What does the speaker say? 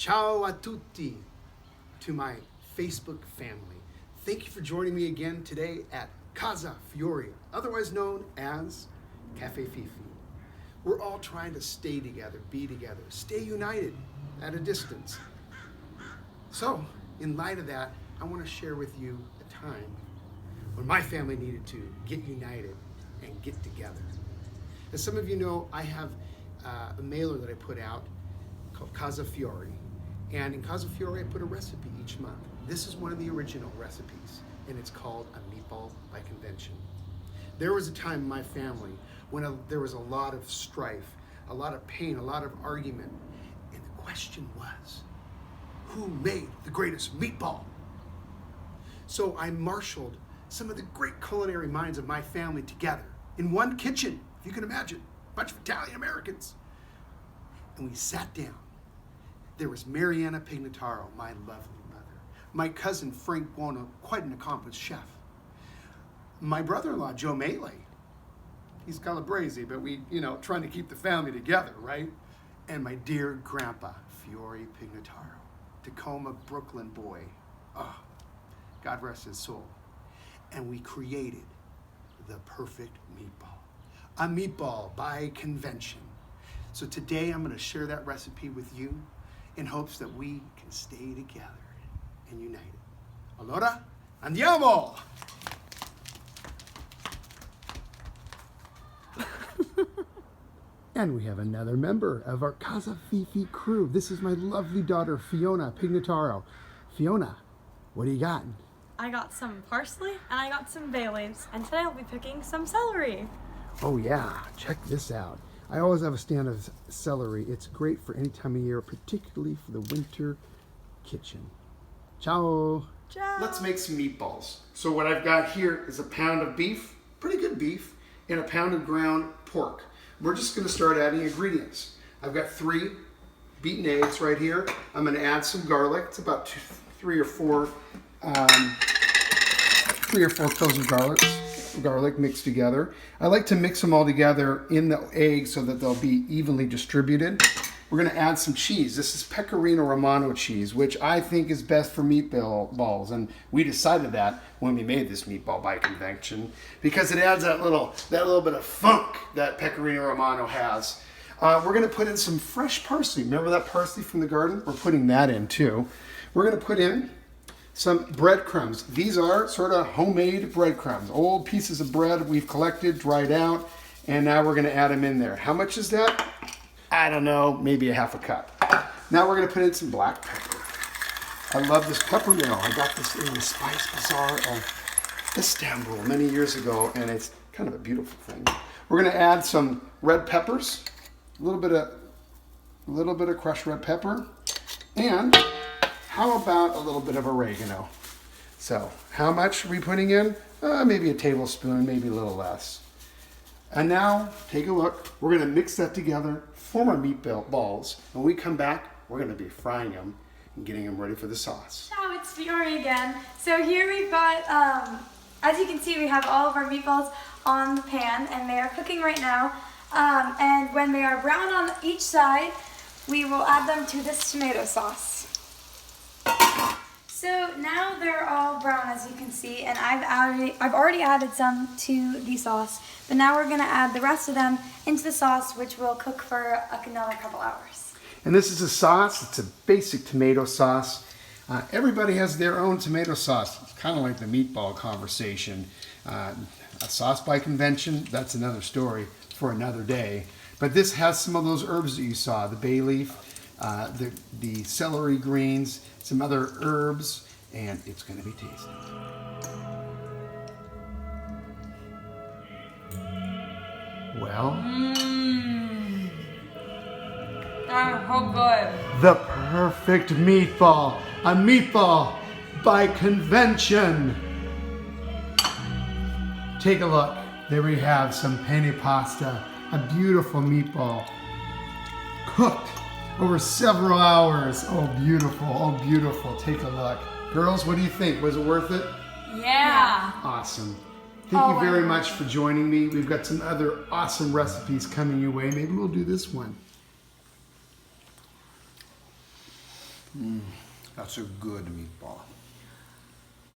Ciao a tutti to my Facebook family. Thank you for joining me again today at Casa Fioria, otherwise known as Cafe Fifi. We're all trying to stay together, be together, stay united at a distance. So, in light of that, I want to share with you a time when my family needed to get united and get together. As some of you know, I have a mailer that I put out called Casa Fiori. And in Casa Fiori, I put a recipe each month. This is one of the original recipes, and it's called a meatball by convention. There was a time in my family when there was a lot of strife, a lot of pain, a lot of argument. And the question was, who made the greatest meatball? So I marshaled some of the great culinary minds of my family together in one kitchen, if you can imagine, a bunch of Italian Americans. And we sat down. There was Mariana Pignataro, my lovely mother. My cousin Frank Buono, quite an accomplished chef. My brother-in-law, Joe Maley. He's Calabrese, but we, trying to keep the family together, right? And my dear grandpa, Fiore Pignataro, Tacoma, Brooklyn boy. Oh, God rest his soul. And we created the perfect meatball. A meatball by convention. So today I'm going to share that recipe with you in hopes that we can stay together and united. Allora, andiamo! And we have another member of our Casa Fifi crew. This is my lovely daughter, Fiona Pignataro. Fiona, what do you got? I got some parsley and I got some bay leaves. And today I'll be picking some celery. Oh yeah, check this out. I always have a stand of celery. It's great for any time of year, particularly for the winter kitchen. Ciao. Ciao. Let's make some meatballs. So what I've got here is a pound of beef, pretty good beef, and a pound of ground pork. We're just going to start adding ingredients. I've got 3 beaten eggs right here. I'm going to add some garlic. It's about 3 or 4 cloves of garlic mixed together. I like to mix them all together in the egg so that they'll be evenly distributed. We're going to add some cheese. This is Pecorino Romano cheese, which I think is best for meatballs, and we decided that when we made this meatball by convention because it adds that little bit of funk that Pecorino Romano has. We're going to put in some fresh parsley. Remember that parsley from the garden? We're putting that in too. We're going to put in some breadcrumbs. These are sort of homemade breadcrumbs, old pieces of bread we've collected, dried out, and now we're going to add them in there. How much is that? I don't know, maybe a half a cup. Now we're going to put in some black pepper. I love this pepper mill. I got this in the Spice Bazaar of Istanbul many years ago, and it's kind of a beautiful thing. We're going to add some red peppers, a little bit of crushed red pepper, and how about a little bit of oregano? So, how much are we putting in? Maybe a tablespoon, maybe a little less. And now, take a look. We're going to mix that together, form our meatballs. When we come back, we're going to be frying them and getting them ready for the sauce. Ciao, it's Fiore again. So here we've got, as you can see, we have all of our meatballs on the pan, and they are cooking right now. And when they are brown on each side, we will add them to this tomato sauce. So now they're all brown, as you can see, and I've already added some to the sauce, but now we're going to add the rest of them into the sauce, which will cook for another couple hours. And this is a sauce. It's a basic tomato sauce. Everybody has their own tomato sauce. It's kind of like the meatball conversation. A sauce by convention, that's another story for another day. But this has some of those herbs that you saw, the bay leaf, the celery greens, some other herbs, and it's going to be tasty. Well, That's so good. the perfect meatball, a meatball by convention. Take a look. There we have some penne pasta, a beautiful meatball, cooked over several hours. Oh, beautiful. Oh, beautiful. Take a look. Girls, what do you think? Was it worth it? Yeah. Awesome. Thank you very much for joining me. We've got some other awesome recipes coming your way. Maybe we'll do this one. That's a good meatball.